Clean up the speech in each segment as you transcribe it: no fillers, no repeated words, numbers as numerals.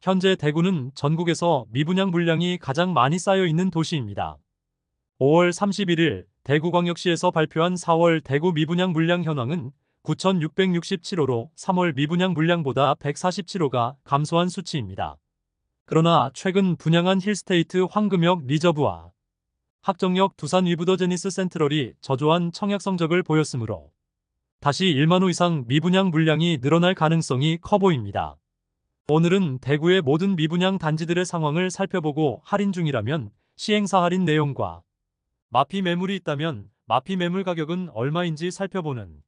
현재 대구는 전국에서 미분양 물량이 가장 많이 쌓여 있는 도시입니다. 5월 31일 대구광역시에서 발표한 4월 대구 미분양 물량 현황은 9,667호로 3월 미분양 물량보다 147호가 감소한 수치입니다. 그러나 최근 분양한 힐스테이트 황금역 리저브와 학정역 두산 위브더 제니스 센트럴이 저조한 청약 성적을 보였으므로 다시 1만 호 이상 미분양 물량이 늘어날 가능성이 커 보입니다. 오늘은 대구의 모든 미분양 단지들의 상황을 살펴보고 할인 중이라면 시행사 할인 내용과 마피 매물이 있다면 마피 매물 가격은 얼마인지 살펴보는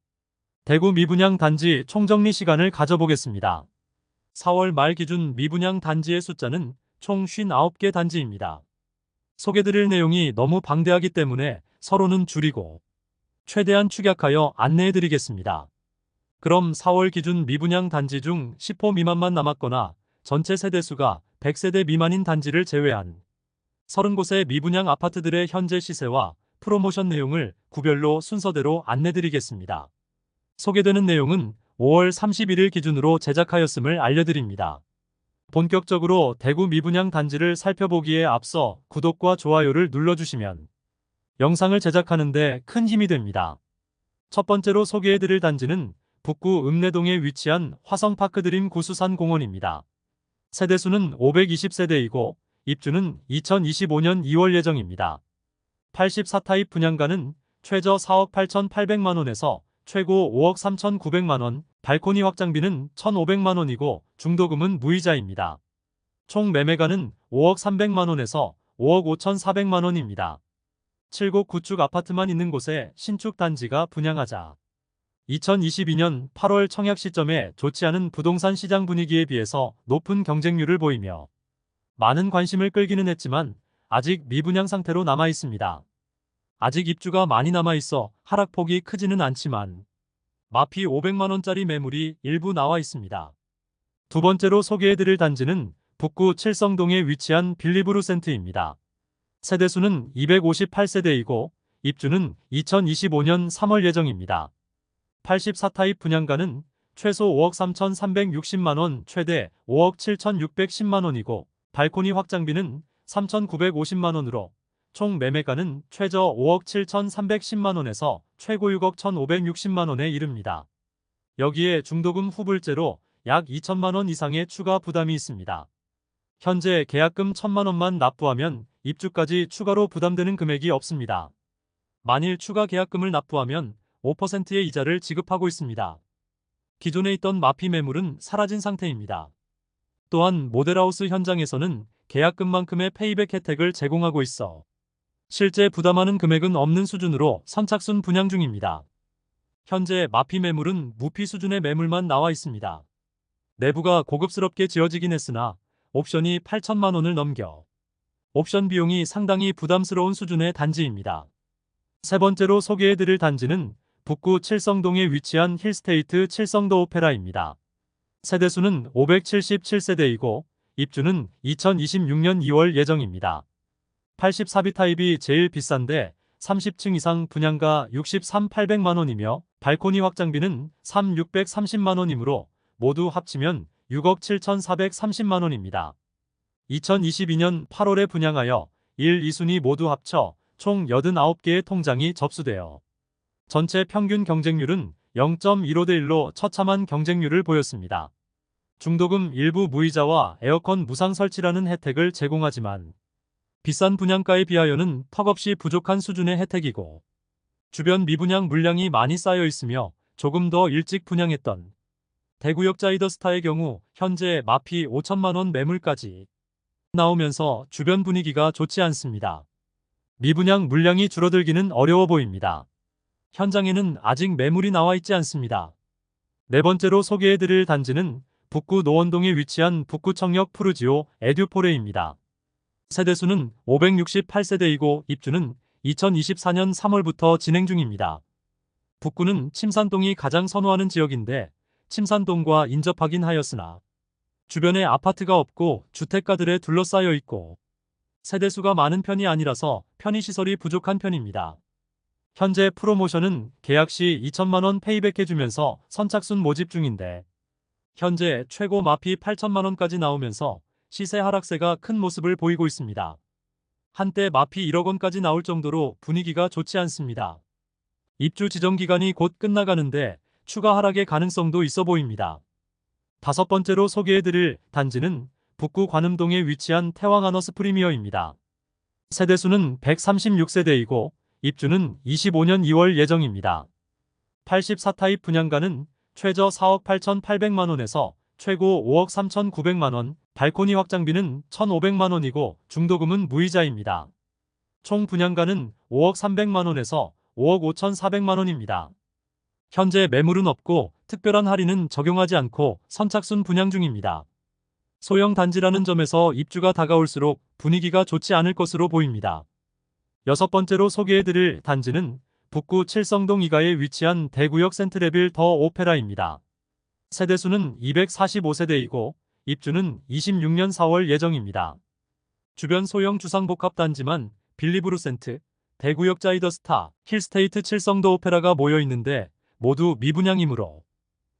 대구 미분양 단지 총정리 시간을 가져보겠습니다. 4월 말 기준 미분양 단지의 숫자는 총 59개 단지입니다. 소개드릴 내용이 너무 방대하기 때문에 서로는 줄이고 최대한 축약하여 안내해드리겠습니다. 그럼 4월 기준 미분양 단지 중 10호 미만만 남았거나 전체 세대수가 100세대 미만인 단지를 제외한 30곳의 미분양 아파트들의 현재 시세와 프로모션 내용을 구별로 순서대로 안내드리겠습니다. 소개되는 내용은 5월 31일 기준으로 제작하였음을 알려드립니다. 본격적으로 대구 미분양 단지를 살펴보기에 앞서 구독과 좋아요를 눌러주시면 영상을 제작하는 데 큰 힘이 됩니다. 첫 번째로 소개해드릴 단지는 북구 읍내동에 위치한 화성파크드림 구수산공원입니다. 세대수는 520세대이고 입주는 2025년 2월 예정입니다. 84타입 분양가는 최저 4억 8,800만원에서 최고 5억 3,900만원, 발코니 확장비는 1,500만원이고 중도금은 무이자입니다. 총 매매가는 5억 300만원에서 5억 5,400만원입니다. 7곡 구축 아파트만 있는 곳에 신축 단지가 분양하자 2022년 8월 청약 시점에 좋지 않은 부동산 시장 분위기에 비해서 높은 경쟁률을 보이며 많은 관심을 끌기는 했지만 아직 미분양 상태로 남아 있습니다. 아직 입주가 많이 남아 있어 하락폭이 크지는 않지만 마피 500만원짜리 매물이 일부 나와 있습니다. 두 번째로 소개해드릴 단지는 북구 칠성동에 위치한 빌리브루센트입니다. 세대수는 258세대이고 입주는 2025년 3월 예정입니다. 84타입 분양가는 최소 5억 3,360만원, 최대 5억 7,610만원이고 발코니 확장비는 3,950만원으로 총 매매가는 최저 5억 7,310만원에서 최고 6억 1,560만원에 이릅니다. 여기에 중도금 후불제로 약 2천만원 이상의 추가 부담이 있습니다. 현재 계약금 1,000만원만 납부하면 입주까지 추가로 부담되는 금액이 없습니다. 만일 추가 계약금을 납부하면 5%의 이자를 지급하고 있습니다. 기존에 있던 마피 매물은 사라진 상태입니다. 또한 모델하우스 현장에서는 계약금만큼의 페이백 혜택을 제공하고 있어 실제 부담하는 금액은 없는 수준으로 선착순 분양 중입니다. 현재 마피 매물은 무피 수준의 매물만 나와 있습니다. 내부가 고급스럽게 지어지긴 했으나 옵션이 8천만원을 넘겨 옵션 비용이 상당히 부담스러운 수준의 단지입니다. 세 번째로 소개해드릴 단지는 북구 칠성동에 위치한 힐스테이트 칠성도 오페라입니다. 세대수는 577세대이고 입주는 2026년 2월 예정입니다. 84비 타입이 제일 비싼데 30층 이상 분양가 63,800만원이며 발코니 확장비는 3,630만원이므로 모두 합치면 6억 7,430만원입니다. 2022년 8월에 분양하여 1, 2순위 모두 합쳐 총 89개의 통장이 접수되어 전체 평균 경쟁률은 0.15대 1로 처참한 경쟁률을 보였습니다. 중도금 일부 무이자와 에어컨 무상 설치라는 혜택을 제공하지만 비싼 분양가에 비하여는 턱없이 부족한 수준의 혜택이고 주변 미분양 물량이 많이 쌓여 있으며 조금 더 일찍 분양했던 대구역 자이더스타의 경우 현재 마피 5천만원 매물까지 나오면서 주변 분위기가 좋지 않습니다. 미분양 물량이 줄어들기는 어려워 보입니다. 현장에는 아직 매물이 나와 있지 않습니다. 네 번째로 소개해드릴 단지는 북구 노원동에 위치한 북구청역 푸르지오 에듀포레입니다. 세대수는 568세대이고 입주는 2024년 3월부터 진행 중입니다. 북구는 침산동이 가장 선호하는 지역인데 침산동과 인접하긴 하였으나 주변에 아파트가 없고 주택가들에 둘러싸여 있고 세대수가 많은 편이 아니라서 편의시설이 부족한 편입니다. 현재 프로모션은 계약 시 2천만원 페이백해주면서 선착순 모집 중인데 현재 최고 마피 8천만원까지 나오면서 시세 하락세가 큰 모습을 보이고 있습니다. 한때 마피 1억 원까지 나올 정도로 분위기가 좋지 않습니다. 입주 지정 기간이 곧 끝나가는데 추가 하락의 가능성도 있어 보입니다. 다섯 번째로 소개해드릴 단지는 북구 관음동에 위치한 태왕하너스 프리미어입니다. 세대수는 136세대이고 입주는 25년 2월 예정입니다. 84타입 분양가는 최저 4억 8,800만원에서 최고 5억 3,900만원, 발코니 확장비는 1,500만원이고 중도금은 무이자입니다. 총 분양가는 5억 300만원에서 5억 5,400만원입니다. 현재 매물은 없고 특별한 할인은 적용하지 않고 선착순 분양 중입니다. 소형 단지라는 점에서 입주가 다가올수록 분위기가 좋지 않을 것으로 보입니다. 여섯 번째로 소개해드릴 단지는 북구 칠성동 2가에 위치한 대구역 센트레빌 더 오페라입니다. 세대수는 245세대이고 입주는 26년 4월 예정입니다. 주변 소형 주상복합 단지만 빌리브루센트, 대구역 자이더스타, 힐스테이트 칠성도 오페라가 모여 있는데 모두 미분양이므로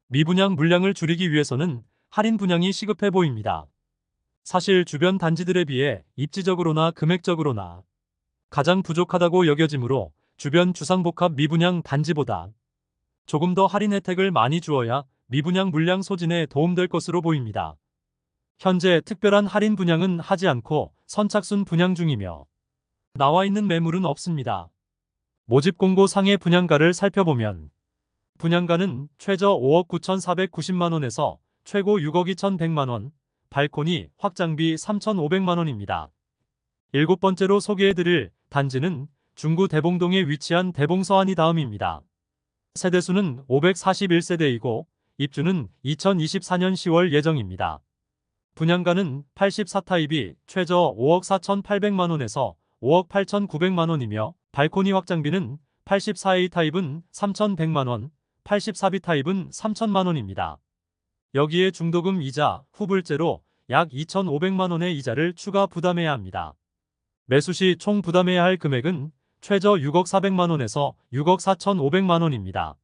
미분양 물량을 줄이기 위해서는 할인 분양이 시급해 보입니다. 사실 주변 단지들에 비해 입지적으로나 금액적으로나 가장 부족하다고 여겨지므로 주변 주상복합 미분양 단지보다 조금 더 할인 혜택을 많이 주어야 미분양 물량 소진에 도움될 것으로 보입니다. 현재 특별한 할인 분양은 하지 않고 선착순 분양 중이며 나와 있는 매물은 없습니다. 모집 공고 상의 분양가를 살펴보면 분양가는 최저 5억 9,490만원에서 최고 6억 2,100만원, 발코니, 확장비 3,500만원입니다. 일곱 번째로 소개해드릴 단지는 중구 대봉동에 위치한 대봉서안이 다음입니다. 세대수는 541세대이고 입주는 2024년 10월 예정입니다. 분양가는 84타입이 최저 5억 4,800만원에서 5억 8,900만원이며 발코니 확장비는 84A 타입은 3,100만원, 84B 타입은 3,000만원입니다. 여기에 중도금 이자, 후불제로 약 2,500만원의 이자를 추가 부담해야 합니다. 매수 시 총 부담해야 할 금액은 최저 6억 400만원에서 6억 4,500만원입니다.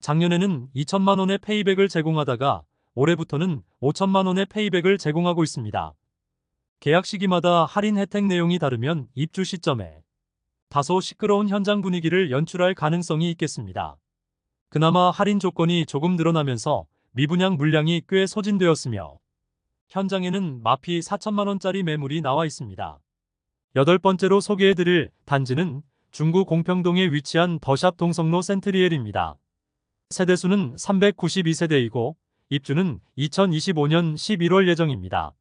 작년에는 2천만원의 페이백을 제공하다가 올해부터는 5천만원의 페이백을 제공하고 있습니다. 계약 시기마다 할인 혜택 내용이 다르면 입주 시점에 다소 시끄러운 현장 분위기를 연출할 가능성이 있겠습니다. 그나마 할인 조건이 조금 늘어나면서 미분양 물량이 꽤 소진되었으며 현장에는 마피 4천만원짜리 매물이 나와 있습니다. 여덟 번째로 소개해드릴 단지는 중구 공평동에 위치한 더샵 동성로 센트리엘입니다. 세대수는 392세대이고 입주는 2025년 11월 예정입니다.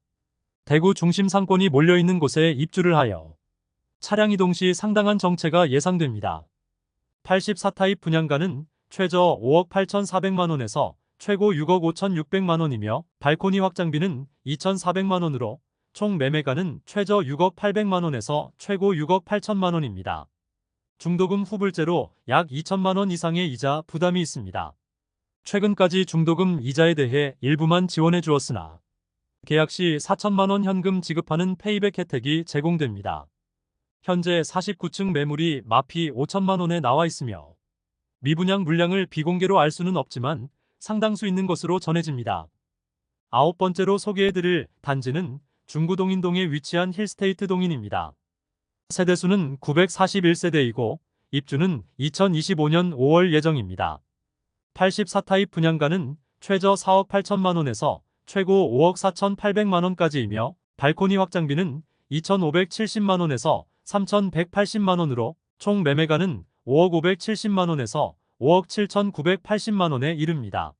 대구 중심 상권이 몰려있는 곳에 입주를 하여 차량 이동 시 상당한 정체가 예상됩니다. 84타입 분양가는 최저 5억 8,400만원에서 최고 6억 5,600만원이며 발코니 확장비는 2,400만원으로 총 매매가는 최저 6억 800만원에서 최고 6억 8천만원입니다. 중도금 후불제로 약 2천만원 이상의 이자 부담이 있습니다. 최근까지 중도금 이자에 대해 일부만 지원해 주었으나 계약 시 4천만원 현금 지급하는 페이백 혜택이 제공됩니다. 현재 49층 매물이 마피 5천만원에 나와 있으며 미분양 물량을 비공개로 알 수는 없지만 상당수 있는 것으로 전해집니다. 아홉 번째로 소개해드릴 단지는 중구 동인동에 위치한 힐스테이트 동인입니다. 세대수는 941세대이고 입주는 2025년 5월 예정입니다. 84타입 분양가는 최저 4억 8천만원에서 최고 5억 4,800만원까지이며 발코니 확장비는 2,570만원에서 3,180만원으로 총 매매가는 5억 570만원에서 5억 7,980만원에 이릅니다.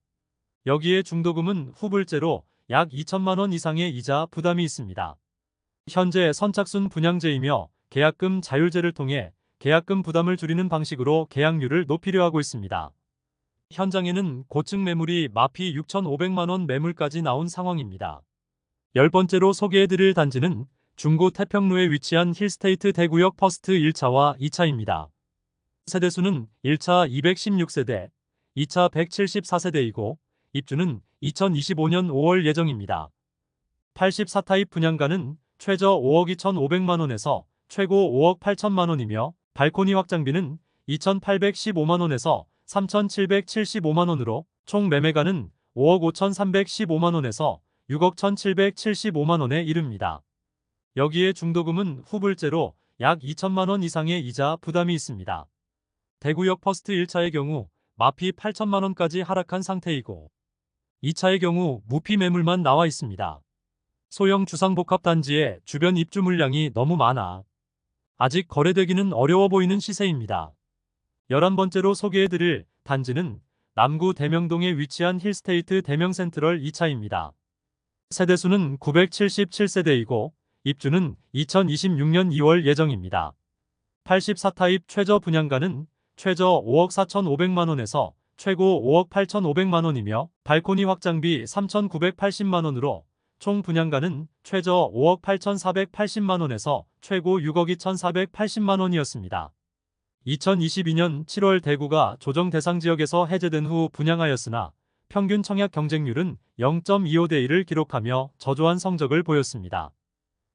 여기에 중도금은 후불제로 약 2천만원 이상의 이자 부담이 있습니다. 현재 선착순 분양제이며 계약금 자율제를 통해 계약금 부담을 줄이는 방식으로 계약률을 높이려 하고 있습니다. 현장에는 고층 매물이 마피 6,500만원 매물까지 나온 상황입니다. 열 번째로 소개해드릴 단지는 중구 태평로에 위치한 힐스테이트 대구역 퍼스트 1차와 2차입니다. 세대수는 1차 216세대, 2차 174세대이고 입주는 2025년 5월 예정입니다. 84타입 분양가는 최저 5억 2,500만원에서 최고 5억 8천만원이며 발코니 확장비는 2,815만원에서 3,775만원으로 총 매매가는 5억 5,315만원에서 6억 1,775만 원에 이릅니다. 여기에 중도금은 후불제로 약 2천만 원 이상의 이자 부담이 있습니다. 대구역 퍼스트 1차의 경우 마피 8천만 원까지 하락한 상태이고 2차의 경우 무피 매물만 나와 있습니다. 소형 주상복합단지의 주변 입주 물량이 너무 많아 아직 거래되기는 어려워 보이는 시세입니다. 11번째로 소개해드릴 단지는 남구 대명동에 위치한 힐스테이트 대명센트럴 2차입니다. 세대수는 977세대이고 입주는 2026년 2월 예정입니다. 84타입 최저 분양가는 최저 5억 4,500만원에서 최고 5억 8,500만원이며 발코니 확장비 3,980만원으로 총 분양가는 최저 5억 8,480만원에서 최고 6억 2,480만원이었습니다. 2022년 7월 대구가 조정 대상 지역에서 해제된 후 분양하였으나 평균 청약 경쟁률은 0.25대 1을 기록하며 저조한 성적을 보였습니다.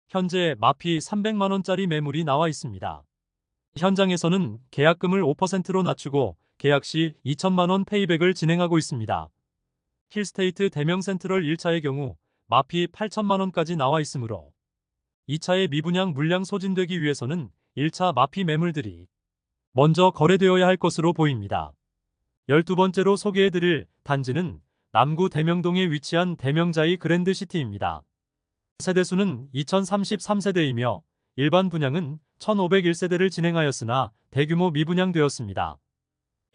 현재 마피 300만원짜리 매물이 나와 있습니다. 현장에서는 계약금을 5%로 낮추고 계약 시 2천만원 페이백을 진행하고 있습니다. 힐스테이트 대명센트럴 1차의 경우 마피 8천만원까지 나와 있으므로 2차의 미분양 물량 소진되기 위해서는 1차 마피 매물들이 먼저 거래되어야 할 것으로 보입니다. 12번째로 소개해드릴 단지는 남구 대명동에 위치한 대명자이 그랜드시티입니다. 세대수는 2033세대이며 일반 분양은 1501세대를 진행하였으나 대규모 미분양되었습니다.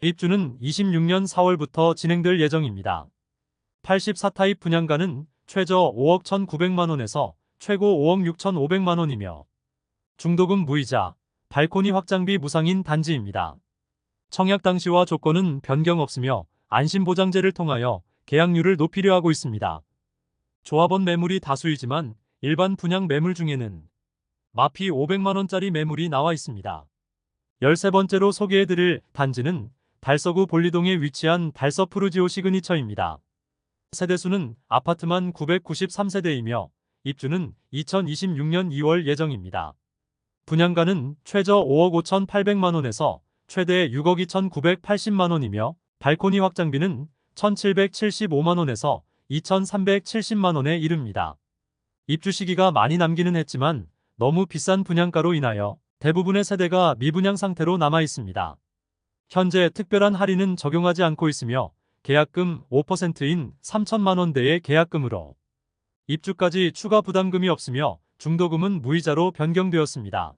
입주는 26년 4월부터 진행될 예정입니다. 84타입 분양가는 최저 5억 1,900만원에서 최고 5억 6,500만원이며 중도금 무이자, 발코니 확장비 무상인 단지입니다. 청약 당시와 조건은 변경 없으며 안심보장제를 통하여 계약률을 높이려 하고 있습니다. 조합원 매물이 다수이지만 일반 분양 매물 중에는 마피 500만원짜리 매물이 나와 있습니다. 13번째로 소개해드릴 단지는 달서구 볼리동에 위치한 달서푸르지오 시그니처입니다. 세대수는 아파트만 993세대이며 입주는 2026년 2월 예정입니다. 분양가는 최저 5억 5,800만원에서 최대 6억 2,980만원이며 발코니 확장비는 1,775만원에서 2,370만원에 이릅니다. 입주 시기가 많이 남기는 했지만 너무 비싼 분양가로 인하여 대부분의 세대가 미분양 상태로 남아 있습니다. 현재 특별한 할인은 적용하지 않고 있으며 계약금 5%인 3천만원대의 계약금으로 입주까지 추가 부담금이 없으며 중도금은 무이자로 변경되었습니다.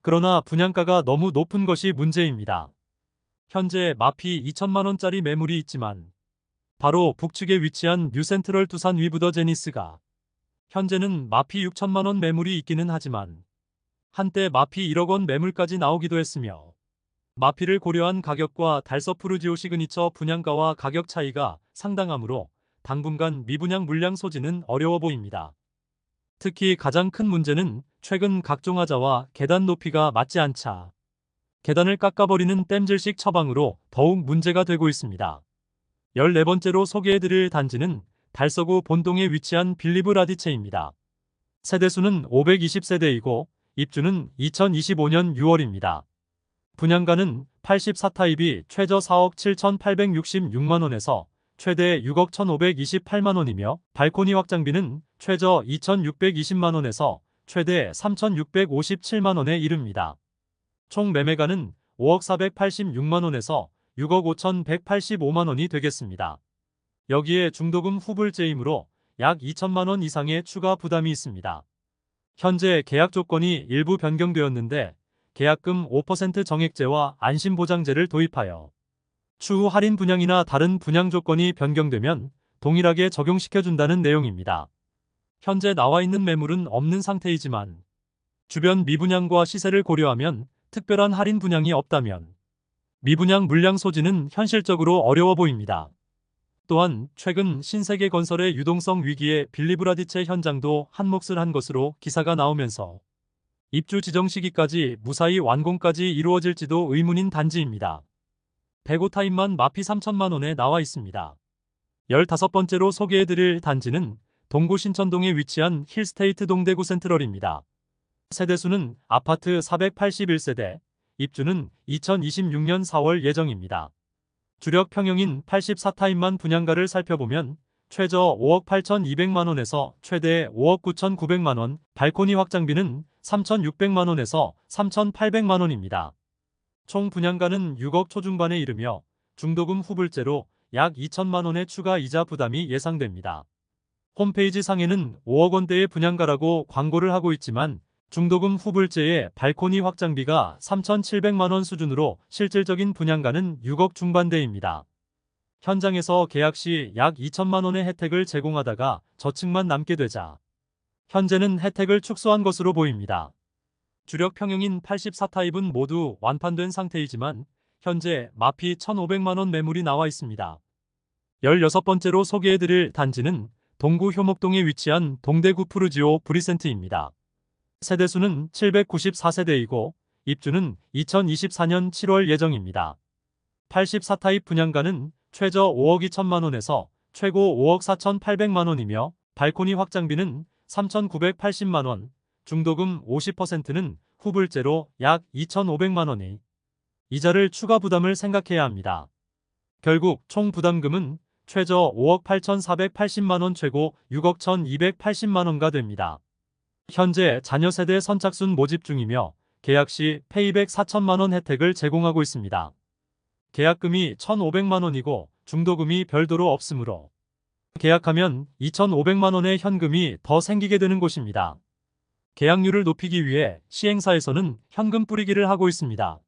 그러나 분양가가 너무 높은 것이 문제입니다. 현재 마피 2천만원짜리 매물이 있지만 바로 북측에 위치한 뉴센트럴 두산 위브더 제니스가 현재는 마피 6천만원 매물이 있기는 하지만 한때 마피 1억원 매물까지 나오기도 했으며 마피를 고려한 가격과 달서푸르지오 시그니처 분양가와 가격 차이가 상당하므로 당분간 미분양 물량 소지는 어려워 보입니다. 특히 가장 큰 문제는 최근 각종 하자와 계단 높이가 맞지 않자 계단을 깎아버리는 땜질식 처방으로 더욱 문제가 되고 있습니다. 14번째로 소개해드릴 단지는 달서구 본동에 위치한 빌리브 라디체입니다. 세대수는 520세대이고 입주는 2025년 6월입니다. 분양가는 84타입이 최저 4억 7,866만원에서 최대 6억 1,528만원이며 발코니 확장비는 최저 2,620만원에서 최대 3,657만원에 이릅니다. 총 매매가는 5억 486만원에서 6억 5,185만원이 되겠습니다. 여기에 중도금 후불제이므로 약 2천만원 이상의 추가 부담이 있습니다. 현재 계약 조건이 일부 변경되었는데 계약금 5% 정액제와 안심보장제를 도입하여 추후 할인 분양이나 다른 분양 조건이 변경되면 동일하게 적용시켜준다는 내용입니다. 현재 나와 있는 매물은 없는 상태이지만 주변 미분양과 시세를 고려하면 특별한 할인 분양이 없다면 미분양 물량 소지는 현실적으로 어려워 보입니다. 또한 최근 신세계건설의 유동성 위기에 빌리브라디체 현장도 한몫을 한 것으로 기사가 나오면서 입주 지정 시기까지 무사히 완공까지 이루어질지도 의문인 단지입니다. 105타입만 마피 3천만원에 나와 있습니다. 15번째로 소개해드릴 단지는 동구 신천동에 위치한 힐스테이트 동대구 센트럴입니다. 세대수는 아파트 481세대, 입주는 2026년 4월 예정입니다. 주력 평형인 84타입만 분양가를 살펴보면 최저 5억 8,200만 원에서 최대 5억 9,900만 원, 발코니 확장비는 3,600만 원에서 3,800만 원입니다. 총 분양가는 6억 초중반에 이르며 중도금 후불제로 약 2천만 원의 추가 이자 부담이 예상됩니다. 홈페이지 상에는 5억 원대의 분양가라고 광고를 하고 있지만 중도금 후불제의 발코니 확장비가 3,700만 원 수준으로 실질적인 분양가는 6억 중반대입니다. 현장에서 계약 시 약 2천만 원의 혜택을 제공하다가 저층만 남게 되자 현재는 혜택을 축소한 것으로 보입니다. 주력 평형인 84타입은 모두 완판된 상태이지만 현재 마피 1,500만 원 매물이 나와 있습니다. 16번째로 소개해드릴 단지는 동구 효목동에 위치한 동대구 푸르지오 브리센트입니다. 세대수는 794세대이고 입주는 2024년 7월 예정입니다. 84타입 분양가는 최저 5억 2천만 원에서 최고 5억 4,800만 원이며 발코니 확장비는 3,980만 원, 중도금 50%는 후불제로 약 2,500만 원이 이자를 추가 부담을 생각해야 합니다. 결국 총 부담금은 최저 5억 8,480만 원, 최고 6억 1,280만 원가 됩니다. 현재 자녀 세대 선착순 모집 중이며 계약 시 페이백 4천만 원 혜택을 제공하고 있습니다. 계약금이 1,500만 원이고 중도금이 별도로 없으므로 계약하면 2,500만 원의 현금이 더 생기게 되는 곳입니다. 계약률을 높이기 위해 시행사에서는 현금 뿌리기를 하고 있습니다.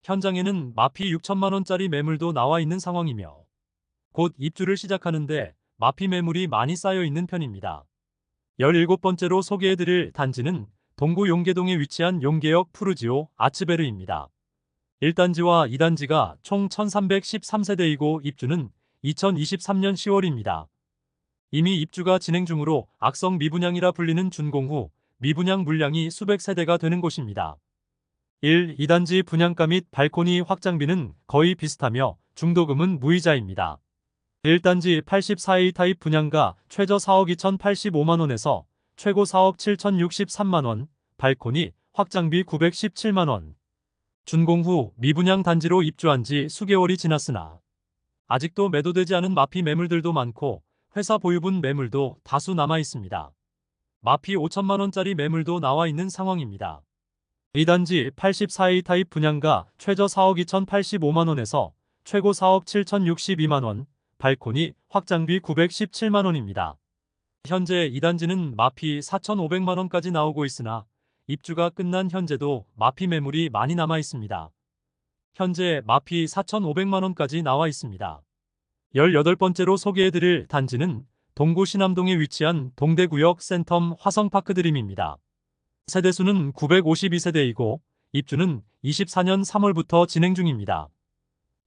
현장에는 마피 6천만 원짜리 매물도 나와 있는 상황이며 곧 입주를 시작하는데 마피 매물이 많이 쌓여 있는 편입니다. 17번째로 소개해드릴 단지는 동구 용계동에 위치한 용계역 푸르지오 아츠베르입니다. 1단지와 2단지가 총 1,313세대이고 입주는 2023년 10월입니다. 이미 입주가 진행 중으로 악성 미분양이라 불리는 준공 후 미분양 물량이 수백 세대가 되는 곳입니다. 1, 2단지 분양가 및 발코니 확장비는 거의 비슷하며 중도금은 무이자입니다. 1단지 84A 타입 분양가 최저 4억 2,085만 원에서 최고 4억 7,063만 원, 발코니 확장비 917만 원. 준공 후 미분양 단지로 입주한 지 수개월이 지났으나 아직도 매도되지 않은 마피 매물들도 많고 회사 보유분 매물도 다수 남아 있습니다. 마피 5천만 원짜리 매물도 나와 있는 상황입니다. 2단지 84A 타입 분양가 최저 4억 2,085만 원에서 최고 4억 7,062만 원, 발코니 확장비 917만 원입니다. 현재 2단지는 마피 4,500만 원까지 나오고 있으나 입주가 끝난 현재도 마피 매물이 많이 남아 있습니다. 현재 마피 4,500만 원까지 나와 있습니다. 18번째로 소개해드릴 단지는 동구 신암동에 위치한 동대구역 센텀 화성파크드림입니다. 세대수는 952세대이고 입주는 24년 3월부터 진행 중입니다.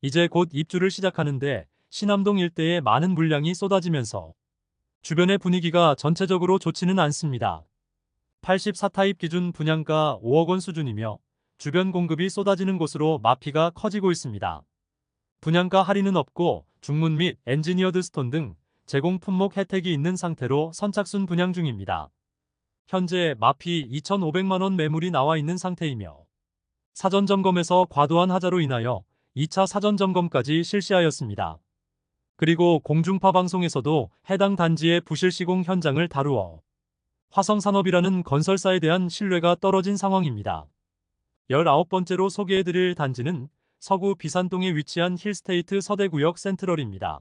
이제 곧 입주를 시작하는데 신암동 일대에 많은 물량이 쏟아지면서 주변의 분위기가 전체적으로 좋지는 않습니다. 84타입 기준 분양가 5억 원 수준이며 주변 공급이 쏟아지는 곳으로 마피가 커지고 있습니다. 분양가 할인은 없고 중문 및 엔지니어드 스톤 등 제공 품목 혜택이 있는 상태로 선착순 분양 중입니다. 현재 마피 2,500만 원 매물이 나와 있는 상태이며 사전 점검에서 과도한 하자로 인하여 2차 사전 점검까지 실시하였습니다. 그리고 공중파 방송에서도 해당 단지의 부실 시공 현장을 다루어 화성산업이라는 건설사에 대한 신뢰가 떨어진 상황입니다. 19번째로 소개해드릴 단지는 서구 비산동에 위치한 힐스테이트 서대구역 센트럴입니다.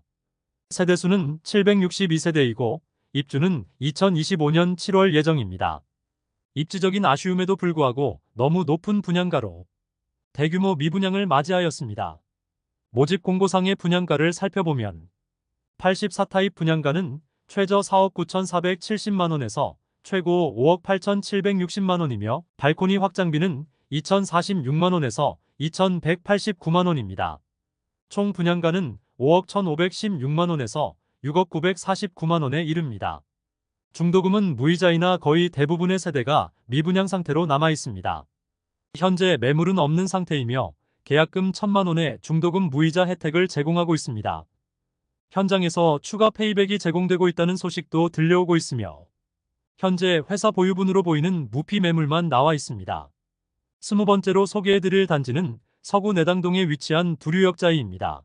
세대수는 762세대이고 입주는 2025년 7월 예정입니다. 입지적인 아쉬움에도 불구하고 너무 높은 분양가로 대규모 미분양을 맞이하였습니다. 모집 공고상의 분양가를 살펴보면 84타입 분양가는 최저 4억 9,470만 원에서 최고 5억 8,760만 원이며 발코니 확장비는 2,046만 원에서 2,189만 원입니다. 총 분양가는 5억 1,516만 원에서 6억 949만 원에 이릅니다. 중도금은 무이자이나 거의 대부분의 세대가 미분양 상태로 남아 있습니다. 현재 매물은 없는 상태이며 계약금 1,000만 원의 중도금 무이자 혜택을 제공하고 있습니다. 현장에서 추가 페이백이 제공되고 있다는 소식도 들려오고 있으며 현재 회사 보유분으로 보이는 무피 매물만 나와 있습니다. 20번째로 소개해드릴 단지는 서구 내당동에 위치한 두류역자이입니다.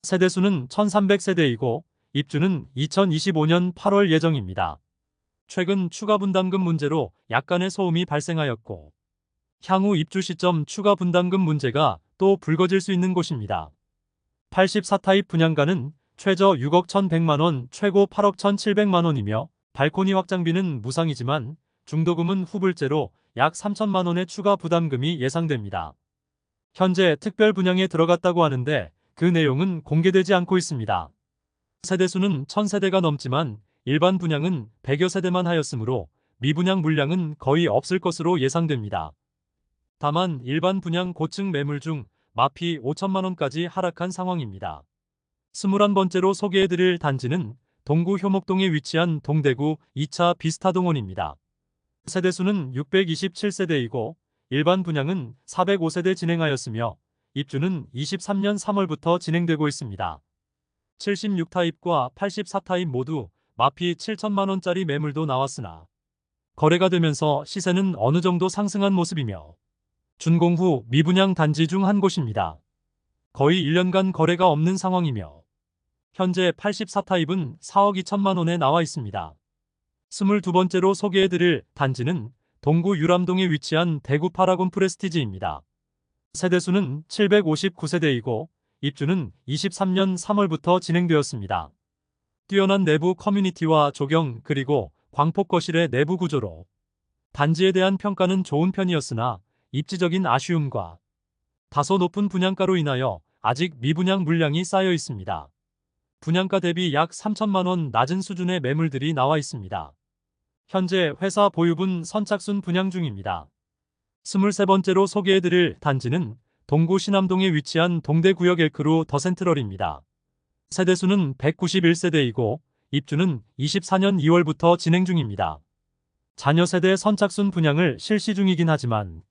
세대수는 1,300세대이고 입주는 2025년 8월 예정입니다. 최근 추가 분담금 문제로 약간의 소음이 발생하였고 향후 입주 시점 추가 분담금 문제가 또 불거질 수 있는 곳입니다. 84타입 분양가는 최저 6억 1,100만원, 최고 8억 1,700만원이며 발코니 확장비는 무상이지만 중도금은 후불제로 약 3천만원의 추가 부담금이 예상됩니다. 현재 특별 분양에 들어갔다고 하는데 그 내용은 공개되지 않고 있습니다. 세대수는 1,000세대가 넘지만 일반 분양은 100여 세대만 하였으므로 미분양 물량은 거의 없을 것으로 예상됩니다. 다만 일반 분양 고층 매물 중 마피 5천만원까지 하락한 상황입니다. 21번째로 소개해드릴 단지는 동구 효목동에 위치한 동대구 2차 비스타동원입니다. 세대수는 627세대이고 일반 분양은 405세대 진행하였으며 입주는 23년 3월부터 진행되고 있습니다. 76타입과 84타입 모두 마피 7천만원짜리 매물도 나왔으나 거래가 되면서 시세는 어느 정도 상승한 모습이며 준공 후 미분양 단지 중 한 곳입니다. 거의 1년간 거래가 없는 상황이며 현재 84타입은 4억 2천만원에 나와 있습니다. 22번째로 소개해드릴 단지는 동구 유람동에 위치한 대구 파라곤 프레스티지입니다. 세대수는 759세대이고 입주는 23년 3월부터 진행되었습니다. 뛰어난 내부 커뮤니티와 조경 그리고 광폭 거실의 내부 구조로 단지에 대한 평가는 좋은 편이었으나 입지적인 아쉬움과 다소 높은 분양가로 인하여 아직 미분양 물량이 쌓여 있습니다. 분양가 대비 약 3천만원 낮은 수준의 매물들이 나와 있습니다. 현재 회사 보유분 선착순 분양 중입니다. 23번째로 소개해드릴 단지는 동구 신암동에 위치한 동대구역 엘크루 더센트럴입니다. 세대수는 191세대이고 입주는 24년 2월부터 진행 중입니다. 자녀 세대 선착순 분양을 실시 중이긴 하지만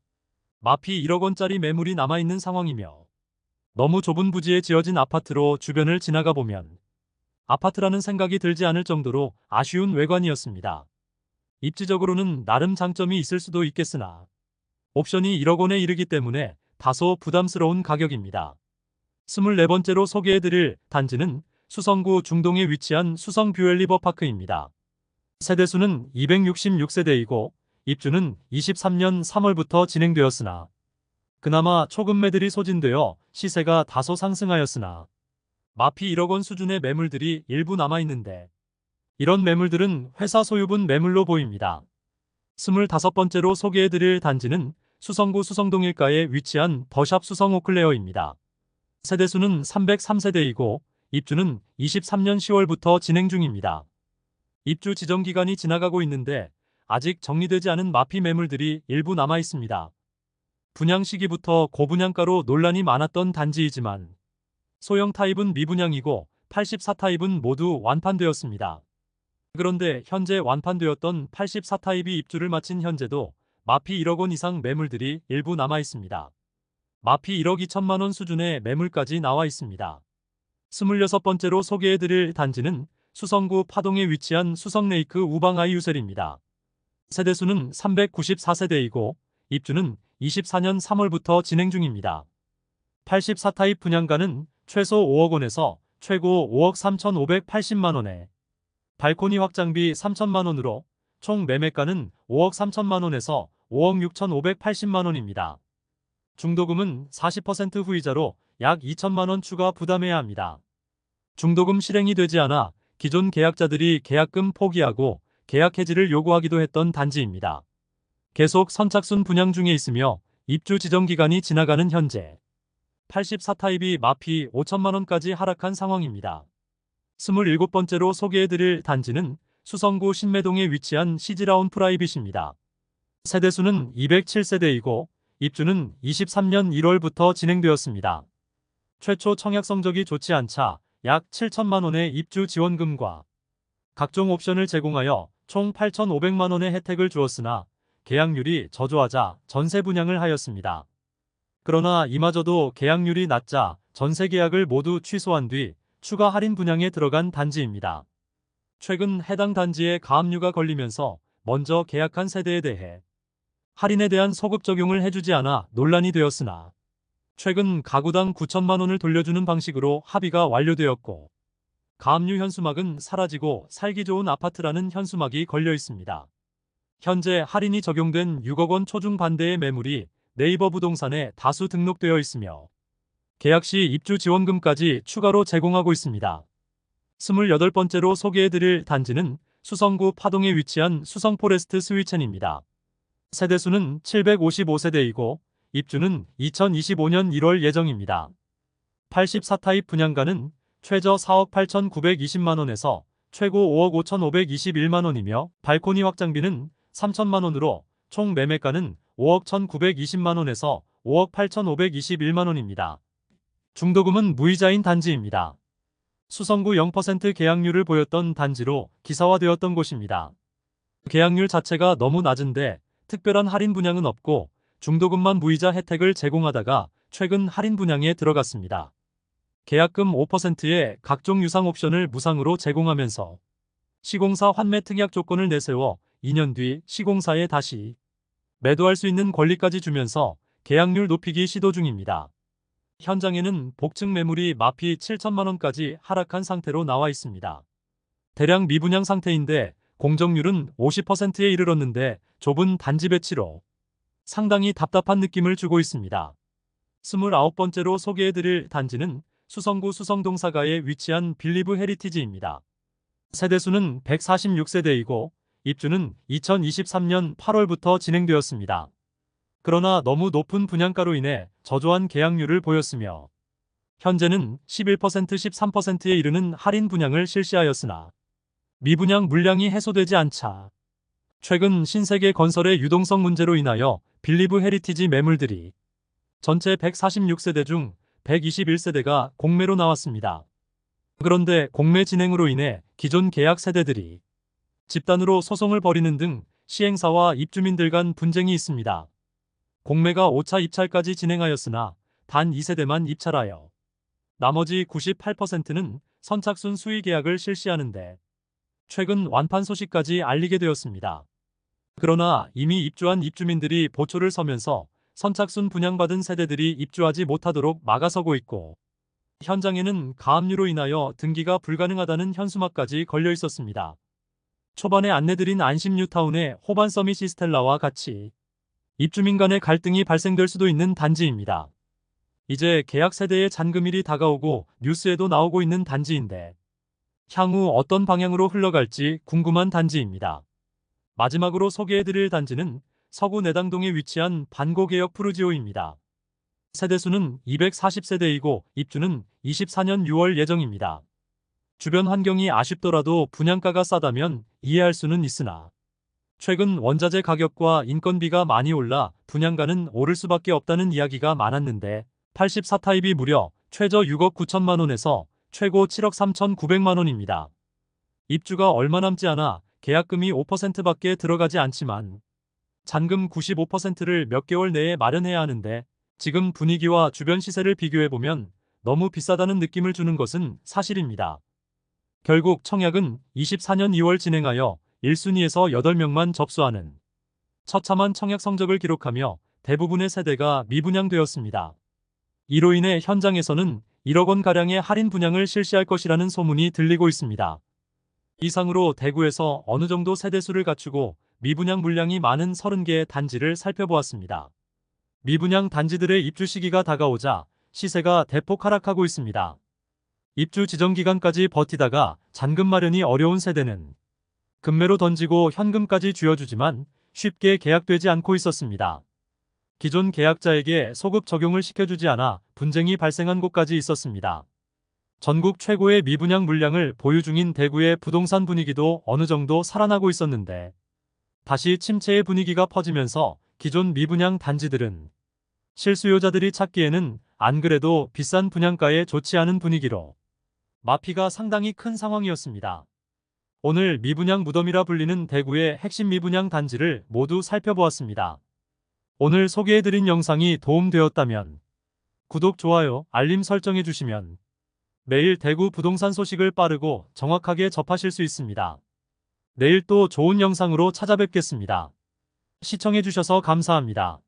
마피 1억원짜리 매물이 남아있는 상황이며 너무 좁은 부지에 지어진 아파트로 주변을 지나가 보면 아파트라는 생각이 들지 않을 정도로 아쉬운 외관이었습니다. 입지적으로는 나름 장점이 있을 수도 있겠으나 옵션이 1억원에 이르기 때문에 다소 부담스러운 가격입니다. 24번째로 소개해드릴 단지는 수성구 중동에 위치한 수성 뷰엘리버파크입니다. 세대수는 266세대이고 입주는 23년 3월부터 진행되었으나 그나마 초급 매들이 소진되어 시세가 다소 상승하였으나 마피 1억원 수준의 매물들이 일부 남아있는데 이런 매물들은 회사 소유분 매물로 보입니다. 25번째로 소개해드릴 단지는 수성구 수성동일가에 위치한 더샵 수성 오클레어입니다. 세대수는 303세대이고 입주는 23년 10월부터 진행 중입니다. 입주 지정 기간이 지나가고 있는데 아직 정리되지 않은 마피 매물들이 일부 남아 있습니다. 분양 시기부터 고분양가로 논란이 많았던 단지이지만 소형 타입은 미분양이고 84타입은 모두 완판되었습니다. 그런데 현재 완판되었던 84타입이 입주를 마친 현재도 마피 1억원 이상 매물들이 일부 남아 있습니다. 마피 1억 2천만원 수준의 매물까지 나와 있습니다. 26번째로 소개해드릴 단지는 수성구 파동에 위치한 수성레이크 우방아이 유셀입니다. 세대수는 394세대이고 입주는 24년 3월부터 진행 중입니다. 84타입 분양가는 최소 5억원에서 최고 5억 3,580만원에 발코니 확장비 3천만원으로 총 매매가는 5억 3천만원에서 5억 6,580만원입니다. 중도금은 40% 후이자로 약 2천만원 추가 부담해야 합니다. 중도금 실행이 되지 않아 기존 계약자들이 계약금 포기하고 계약 해지를 요구하기도 했던 단지입니다. 계속 선착순 분양 중에 있으며 입주 지정 기간이 지나가는 현재 84타입이 마피 5천만원까지 하락한 상황입니다. 27번째로 소개해드릴 단지는 수성구 신매동에 위치한 시즈라운 프라이빗입니다. 세대수는 207세대이고 입주는 23년 1월부터 진행되었습니다. 최초 청약 성적이 좋지 않자 약 7천만원의 입주 지원금과 각종 옵션을 제공하여 총 8,500만원의 혜택을 주었으나 계약률이 저조하자 전세 분양을 하였습니다. 그러나 이마저도 계약률이 낮자 전세 계약을 모두 취소한 뒤 추가 할인 분양에 들어간 단지입니다. 최근 해당 단지에 가압류가 걸리면서 먼저 계약한 세대에 대해 할인에 대한 소급 적용을 해주지 않아 논란이 되었으나 최근 가구당 9천만원을 돌려주는 방식으로 합의가 완료되었고 가압류 현수막은 사라지고 살기 좋은 아파트라는 현수막이 걸려 있습니다. 현재 할인이 적용된 6억 원 초중 반대의 매물이 네이버 부동산에 다수 등록되어 있으며 계약 시 입주 지원금까지 추가로 제공하고 있습니다. 28번째로 소개해드릴 단지는 수성구 파동에 위치한 수성포레스트 스위첸입니다. 세대수는 755세대이고 입주는 2025년 1월 예정입니다. 84타입 분양가는 최저 4억 8,920만원에서 최고 5억 5,521만원이며 발코니 확장비는 3천만원으로 총 매매가는 5억 1,920만원에서 5억 8,521만원입니다. 중도금은 무이자인 단지입니다. 수성구 0% 계약률을 보였던 단지로 기사화되었던 곳입니다. 계약률 자체가 너무 낮은데 특별한 할인 분양은 없고 중도금만 무이자 혜택을 제공하다가 최근 할인 분양에 들어갔습니다. 계약금 5%에 각종 유상 옵션을 무상으로 제공하면서 시공사 환매 특약 조건을 내세워 2년 뒤 시공사에 다시 매도할 수 있는 권리까지 주면서 계약률 높이기 시도 중입니다. 현장에는 복층 매물이 마피 7천만원까지 하락한 상태로 나와 있습니다. 대량 미분양 상태인데 공정률은 50%에 이르렀는데 좁은 단지 배치로 상당히 답답한 느낌을 주고 있습니다. 29번째로 소개해드릴 단지는 수성구 수성동사가에 위치한 빌리브 헤리티지입니다. 세대수는 146세대이고 입주는 2023년 8월부터 진행되었습니다. 그러나 너무 높은 분양가로 인해 저조한 계약률을 보였으며 현재는 11% 13%에 이르는 할인 분양을 실시하였으나 미분양 물량이 해소되지 않자 최근 신세계 건설의 유동성 문제로 인하여 빌리브 헤리티지 매물들이 전체 146세대 중 121세대가 공매로 나왔습니다. 그런데 공매 진행으로 인해 기존 계약 세대들이 집단으로 소송을 벌이는 등 시행사와 입주민들 간 분쟁이 있습니다. 공매가 5차 입찰까지 진행하였으나 단 2세대만 입찰하여 나머지 98%는 선착순 수의 계약을 실시하는데 최근 완판 소식까지 알리게 되었습니다. 그러나 이미 입주한 입주민들이 보초를 서면서 선착순 분양받은 세대들이 입주하지 못하도록 막아서고 있고 현장에는 가압류로 인하여 등기가 불가능하다는 현수막까지 걸려 있었습니다. 초반에 안내드린 안심 뉴타운의 호반 서밋 시스텔라와 같이 입주민 간의 갈등이 발생될 수도 있는 단지입니다. 이제 계약 세대의 잔금일이 다가오고 뉴스에도 나오고 있는 단지인데 향후 어떤 방향으로 흘러갈지 궁금한 단지입니다. 마지막으로 소개해드릴 단지는 서구 내당동에 위치한 반고개역 푸르지오입니다. 세대수는 240세대이고 입주는 24년 6월 예정입니다. 주변 환경이 아쉽더라도 분양가가 싸다면 이해할 수는 있으나 최근 원자재 가격과 인건비가 많이 올라 분양가는 오를 수밖에 없다는 이야기가 많았는데 84타입이 무려 최저 6억 9천만 원에서 최고 7억 3,900만 원입니다. 입주가 얼마 남지 않아 계약금이 5%밖에 들어가지 않지만 잔금 95%를 몇 개월 내에 마련해야 하는데 지금 분위기와 주변 시세를 비교해보면 너무 비싸다는 느낌을 주는 것은 사실입니다. 결국 청약은 24년 2월 진행하여 1순위에서 8명만 접수하는 처참한 청약 성적을 기록하며 대부분의 세대가 미분양되었습니다. 이로 인해 현장에서는 1억 원가량의 할인 분양을 실시할 것이라는 소문이 들리고 있습니다. 이상으로 대구에서 어느 정도 세대수를 갖추고 미분양 물량이 많은 30개의 단지를 살펴보았습니다. 미분양 단지들의 입주 시기가 다가오자 시세가 대폭 하락하고 있습니다. 입주 지정 기간까지 버티다가 잔금 마련이 어려운 세대는 금매로 던지고 현금까지 쥐어주지만 쉽게 계약되지 않고 있었습니다. 기존 계약자에게 소급 적용을 시켜주지 않아 분쟁이 발생한 곳까지 있었습니다. 전국 최고의 미분양 물량을 보유 중인 대구의 부동산 분위기도 어느 정도 살아나고 있었는데 다시 침체의 분위기가 퍼지면서 기존 미분양 단지들은 실수요자들이 찾기에는 안 그래도 비싼 분양가에 좋지 않은 분위기로 마피가 상당히 큰 상황이었습니다. 오늘 미분양 무덤이라 불리는 대구의 핵심 미분양 단지를 모두 살펴보았습니다. 오늘 소개해드린 영상이 도움되었다면 구독, 좋아요, 알림 설정해주시면 매일 대구 부동산 소식을 빠르고 정확하게 접하실 수 있습니다. 내일 또 좋은 영상으로 찾아뵙겠습니다. 시청해주셔서 감사합니다.